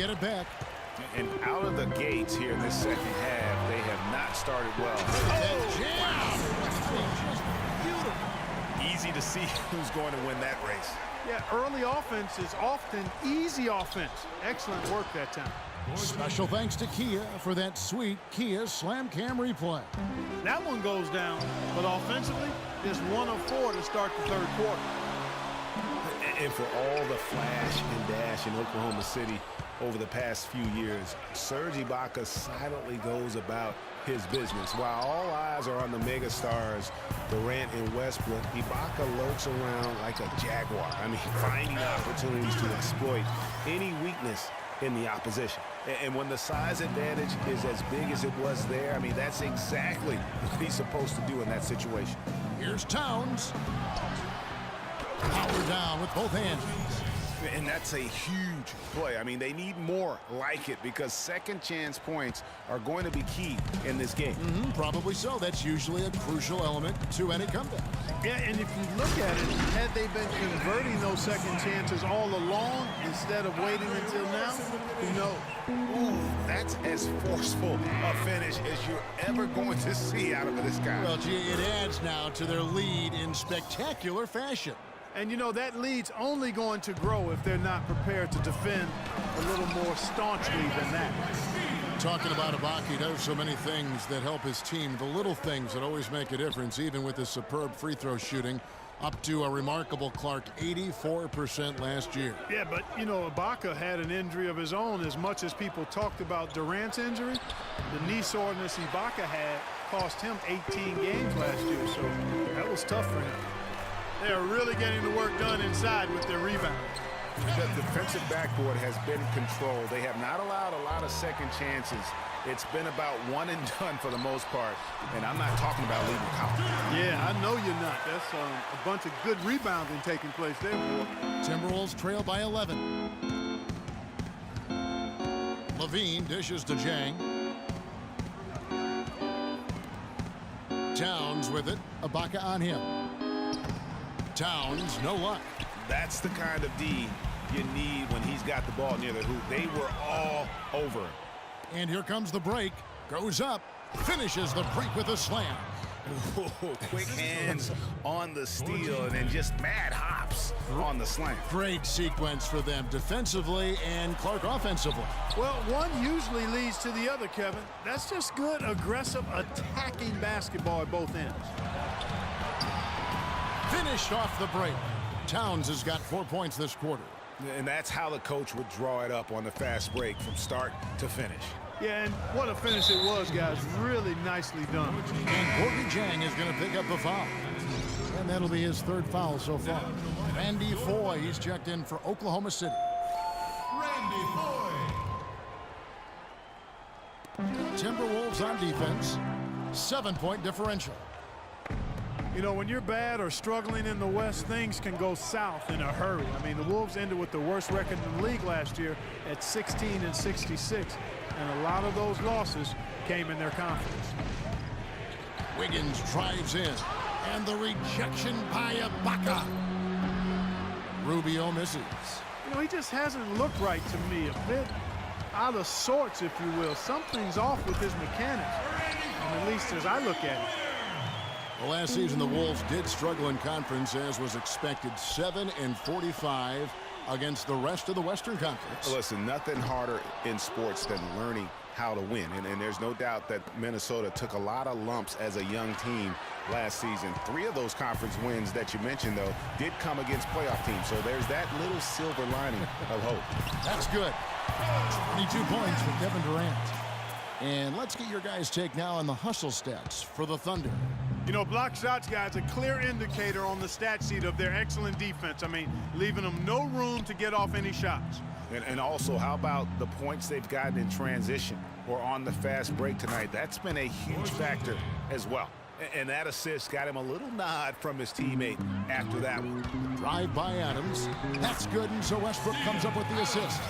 get it back. And out of the gates here in this second half, they have not started well. Easy to see who's going to win that race. Yeah, early offense is often easy offense. Excellent work that time. Special thanks to Kia for that sweet Kia Slam Cam replay. That one goes down, but offensively, just 1 of 4 to start the third quarter. And for all the flash and dash in Oklahoma City over the past few years, Serge Ibaka silently goes about his business. While all eyes are on the megastars, Durant and Westbrook, Ibaka lurks around like a jaguar. I mean, finding opportunities to exploit any weakness in the opposition. And when the size advantage is as big as it was there, I mean, that's exactly what he's supposed to do in that situation. Here's Towns. Power down with both hands. And that's a huge play. I mean, they need more like it because second chance points are going to be key in this game. Probably so. That's usually a crucial element to any comeback. Yeah, and if you look at it, had they been converting those second chances all along instead of waiting until now, who knows? Ooh, that's as forceful a finish as you're ever going to see out of this guy. Well, gee, it adds now to their lead in spectacular fashion. And, you know, that lead's only going to grow if they're not prepared to defend a little more staunchly than that. Talking about Ibaka, he does so many things that help his team. The little things that always make a difference, even with his superb free throw shooting, up to a remarkable, Clark, 84% last year. Yeah, but, you know, Ibaka had an injury of his own. As much as people talked about Durant's injury, the knee soreness Ibaka had cost him 18 games last year, so that was tough for him. They are really getting the work done inside with their rebound. The defensive backboard has been controlled. They have not allowed a lot of second chances. It's been about one and done for the most part, and I'm not talking about leaving college. Yeah, I know you're not. That's a bunch of good rebounding taking place there. Timberwolves trail by 11. Levine dishes to Jang. Towns with it. Ibaka on him. Towns, no luck. That's the kind of D you need when he's got the ball near the hoop. They were all over him. And here comes the break. Goes up. Finishes the break with a slam. Ooh, quick hands on the steal and then just mad hops on the slam. Great sequence for them defensively and Clark offensively. Well, one usually leads to the other, Kevin. That's just good, aggressive, attacking basketball at both ends. Finished off the break. Towns has got 4 points this quarter. And that's how the coach would draw it up on the fast break from start to finish. Yeah, and what a finish it was, guys. Really nicely done. And Gorgui Dieng is going to pick up the foul. And that'll be his third foul so far. Randy Foye, he's checked in for Oklahoma City. Randy Foye. Timberwolves on defense. 7-point differential. You know, when you're bad or struggling in the West, things can go south in a hurry. I mean, the Wolves ended with the worst record in the league last year at 16-66, and a lot of those losses came in their confidence. Wiggins drives in, and the rejection by Ibaka. Rubio misses. You know, he just hasn't looked right to me. A bit out of sorts, if you will. Something's off with his mechanics, at least as I look at it. Well, last season, the Wolves did struggle in conference, as was expected. 7-45 against the rest of the Western Conference. Listen, nothing harder in sports than learning how to win. And there's no doubt that Minnesota took a lot of lumps as a young team last season. 3 of those conference wins that you mentioned, though, did come against playoff teams. So there's that little silver lining of hope. That's good. 22 points for Kevin Durant. And let's get your guys' take now on the hustle stats for the Thunder. You know, block shots, guys, a clear indicator on the stat sheet of their excellent defense. I mean, leaving them no room to get off any shots. And also, how about the points they've gotten in transition or on the fast break tonight? That's been a huge factor as well. And that assist got him a little nod from his teammate after that one. Drive by Adams. That's good, and so Westbrook comes up with the assist.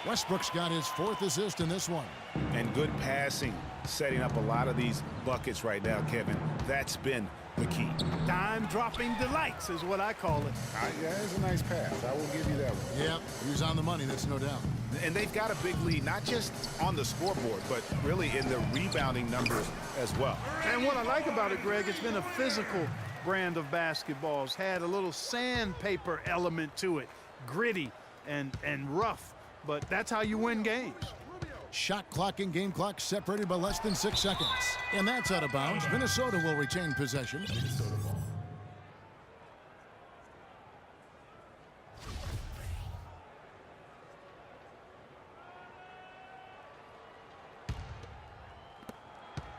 Westbrook's got his 4th assist in this one. And good passing, setting up a lot of these buckets right now, Kevin. That's been the key. Dime-dropping delights is what I call it. Yeah, it's a nice pass. I will give you that one. Yep, he's on the money, that's no doubt. And they've got a big lead, not just on the scoreboard, but really in the rebounding numbers as well. And what I like about it, Greg, it's been a physical brand of basketball. It's had a little sandpaper element to it, gritty and rough, but that's how you win games. Shot clock and game clock separated by less than 6 seconds. And that's out of bounds. Minnesota will retain possession.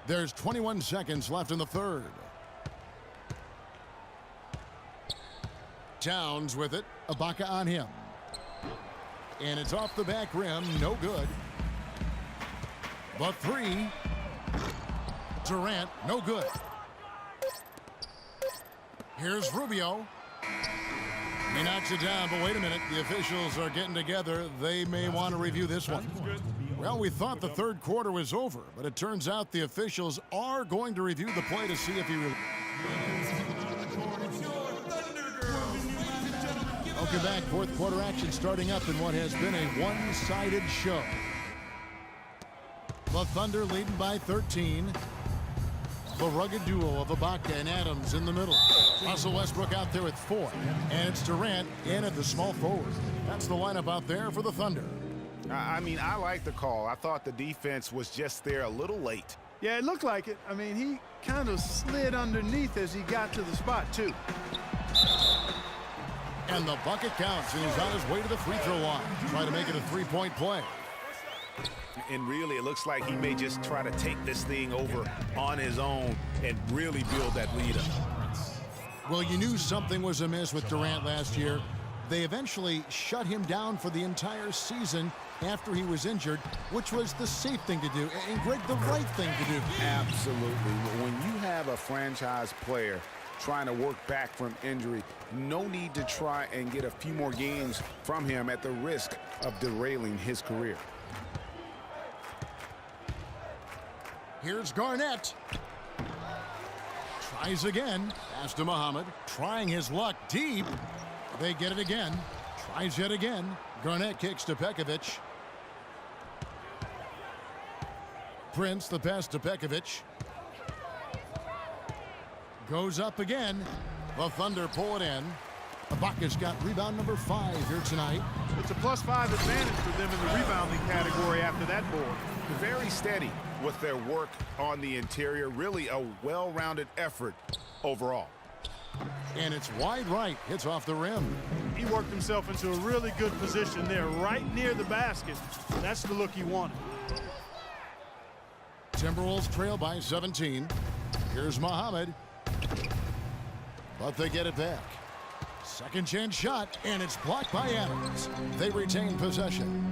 There's 21 seconds left in the third. Towns with it. Ibaka on him. And it's off the back rim. No good. The three. Durant. No good. Here's Rubio. He knocks it down, but wait a minute. The officials are getting together. They may want to review this one. Well, we thought the third quarter was over, but it turns out the officials are going to review the play to see if he really... Welcome back. Fourth quarter action starting up in what has been a one-sided show. The Thunder leading by 13. The rugged duo of Ibaka and Adams in the middle. Russell Westbrook out there with 4. And it's Durant in at the small forward. That's the lineup out there for the Thunder. I mean, I like the call. I thought the defense was just there a little late. Yeah, it looked like it. I mean, he kind of slid underneath as he got to the spot, too. And the bucket counts, and he's on his way to the free throw line. Try to make it a three-point play. And really, it looks like he may just try to take this thing over on his own and really build that lead up. Well, you knew something was amiss with Durant last year. They eventually shut him down for the entire season after he was injured, which was the safe thing to do, and Greg, the right thing to do. Absolutely. When you have a franchise player trying to work back from injury, no need to try and get a few more games from him at the risk of derailing his career. Here's Garnett. Tries again. Pass to Muhammad. Trying his luck deep. They get it again. Tries yet again. Garnett kicks to Pekovic. Prince, the pass to Pekovic. Goes up again. The Thunder pull it in. Ibaka's got rebound number 5 here tonight. It's a +5 advantage for them in the rebounding category after that board. Very steady with their work on the interior. Really a well-rounded effort overall. And it's wide right. Hits off the rim. He worked himself into a really good position there, right near the basket. That's the look he wanted. Timberwolves trail by 17. Here's Muhammad. But they get it back. Second chance shot, and it's blocked by Adams. They retain possession.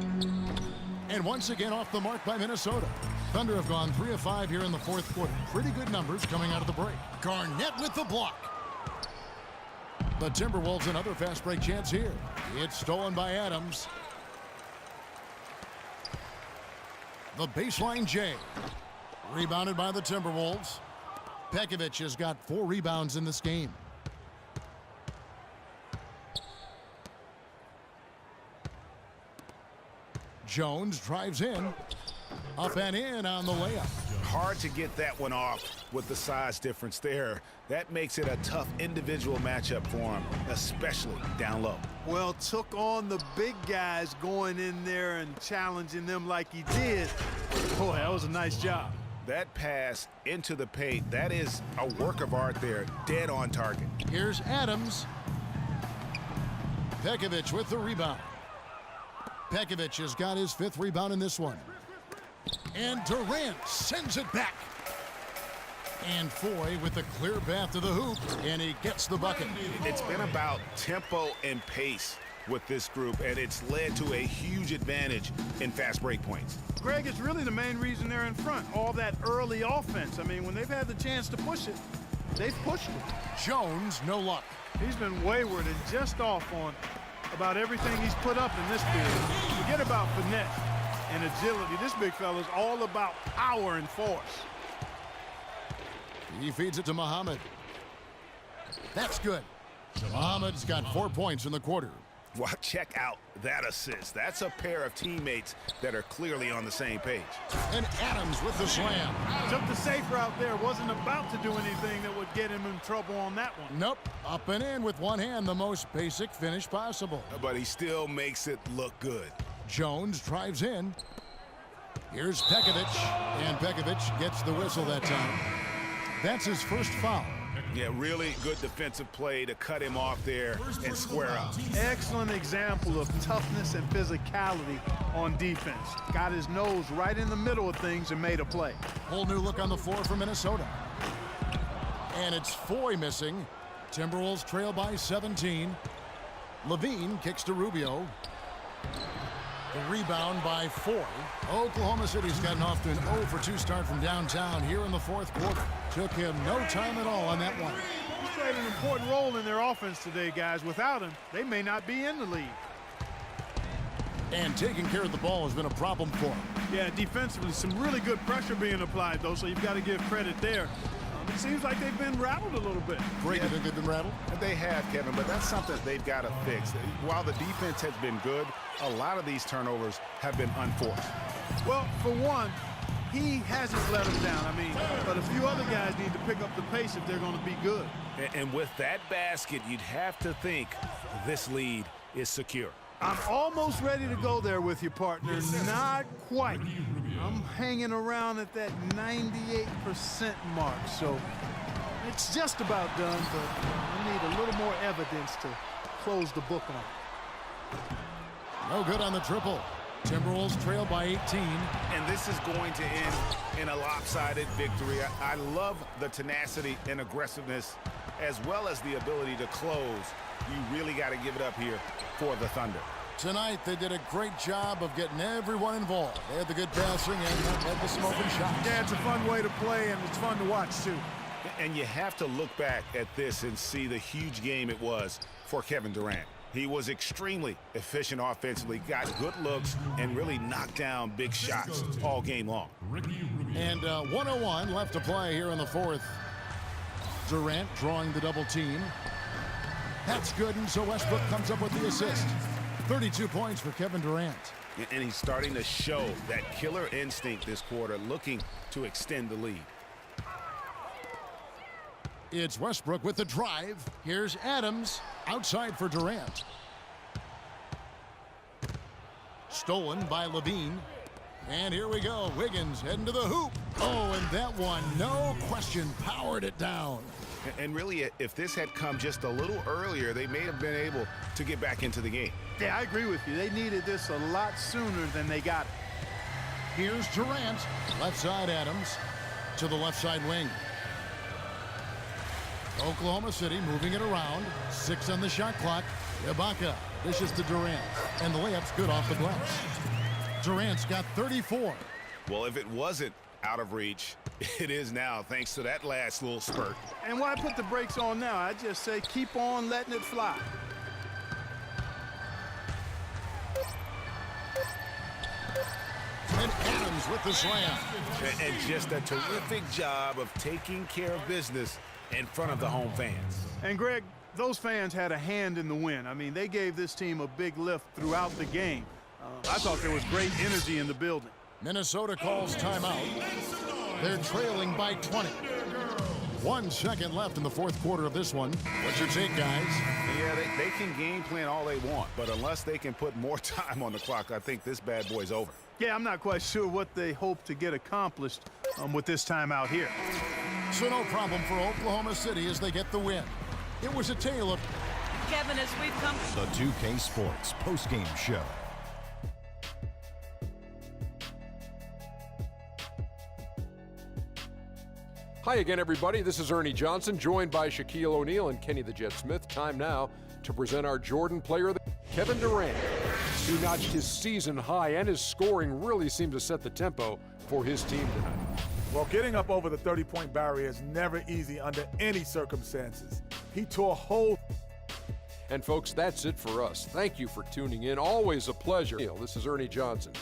And once again off the mark by Minnesota. Thunder have gone 3 of 5 here in the fourth quarter. Pretty good numbers coming out of the break. Garnett with the block. The Timberwolves another fast break chance here. It's stolen by Adams. The baseline J. Rebounded by the Timberwolves. Pekovic has got 4 rebounds in this game. Jones drives in. Up and in on the layup. Hard to get that one off with the size difference there. That makes it a tough individual matchup for him, especially down low. Well, took on the big guys going in there and challenging them like he did. Boy, that was a nice job. That pass into the paint, that is a work of art there, dead on target. Here's Adams. Pekovic with the rebound. Pekovic has got his 5th rebound in this one. And Durant sends it back. And Foy with a clear path to the hoop, and he gets the bucket. It's been about tempo and pace with this group, and it's led to a huge advantage in fast break points. Greg, it's really the main reason they're in front. All that early offense. I mean, when they've had the chance to push it, they've pushed it. Jones, no luck. He's been wayward and just off on about everything he's put up in this period. Forget about finesse and agility. This big fella's all about power and force. He feeds it to Muhammad. That's good. Muhammad's got 4 points in the quarter. Well, check out that assist. That's a pair of teammates that are clearly on the same page. And Adams with the slam. Took the safe route there. Wasn't about to do anything that would get him in trouble on that one. Nope. Up and in with one hand, the most basic finish possible. But he still makes it look good. Jones drives in. Here's Pekovic, and Pekovic gets the whistle that time. That's his first foul. Yeah, really good defensive play to cut him off there and square up. Excellent example of toughness and physicality on defense. Got his nose right in the middle of things and made a play. Whole new look on the floor for Minnesota. And it's Foy missing. Timberwolves trail by 17. Levine kicks to Rubio. The rebound by Foy. Oklahoma City's gotten off to an 0 for 2 start from downtown here in the fourth quarter. Took him no time at all on that one. He played an important role in their offense today, guys. Without him, they may not be in the league. And taking care of the ball has been a problem for him. Yeah, defensively, some really good pressure being applied, though, so you've got to give credit there. It seems like they've been rattled a little bit. Great, you think they've been rattled? They have, Kevin, but that's something they've got to fix. While the defense has been good, a lot of these turnovers have been unforced. Well, for one, he hasn't let them down. I mean, but a few other guys need to pick up the pace if they're going to be good. And with that basket, you'd have to think this lead is secure. I'm almost ready to go there with you, partner. Not quite. I'm hanging around at that 98% mark, so it's just about done, but I need a little more evidence to close the book on. No good on the triple. Timberwolves trail by 18. And this is going to end in a lopsided victory. I love the tenacity and aggressiveness as well as the ability to close. You really got to give it up here for the Thunder. Tonight, they did a great job of getting everyone involved. They had the good passing and had the smoking shots. Yeah, it's a fun way to play, and it's fun to watch, too. And you have to look back at this and see the huge game it was for Kevin Durant. He was extremely efficient offensively, got good looks, and really knocked down big shots all game long. And 101 left to play here in the fourth. Durant drawing the double team. That's good, and so Westbrook comes up with the assist. 32 points for Kevin Durant. And he's starting to show that killer instinct this quarter, looking to extend the lead. It's Westbrook with the drive. Here's Adams outside for Durant. Stolen by Levine. And here we go. Wiggins heading to the hoop. Oh, and that one, no question, powered it down. And really, if this had come just a little earlier, they may have been able to get back into the game. Yeah, I agree with you. They needed this a lot sooner than they got it. Here's Durant. Left side Adams to the left side wing. Oklahoma City moving it around. 6 on the shot clock. Ibaka dishes to Durant. And the layup's good off the glass. Durant's got 34. Well, if it wasn't out of reach, it is now, thanks to that last little spurt. And why put the brakes on now? I just say keep on letting it fly. And Adams with the slam. And just a terrific job of taking care of business in front of the home fans. And Greg, those fans had a hand in the win. I mean, they gave this team a big lift throughout the game. I thought there was great energy in the building. Minnesota calls timeout. They're trailing by 20. 1 second left in the fourth quarter of this one. What's your take, guys? Yeah, they can game plan all they want, but unless they can put more time on the clock, I think this bad boy's over. Yeah, I'm not quite sure what they hope to get accomplished with this timeout here. So no problem for Oklahoma City as they get the win. It was a tale of... Kevin, as we've come... The 2K Sports postgame show. Hi again, everybody. This is Ernie Johnson, joined by Shaquille O'Neal and Kenny the Jet Smith. Time now to present our Jordan player, Kevin Durant, who notched his season high, and his scoring really seemed to set the tempo for his team tonight. Well, getting up over the 30-point barrier is never easy under any circumstances. He tore holes. And folks, that's it for us. Thank you for tuning in. Always a pleasure. This is Ernie Johnson.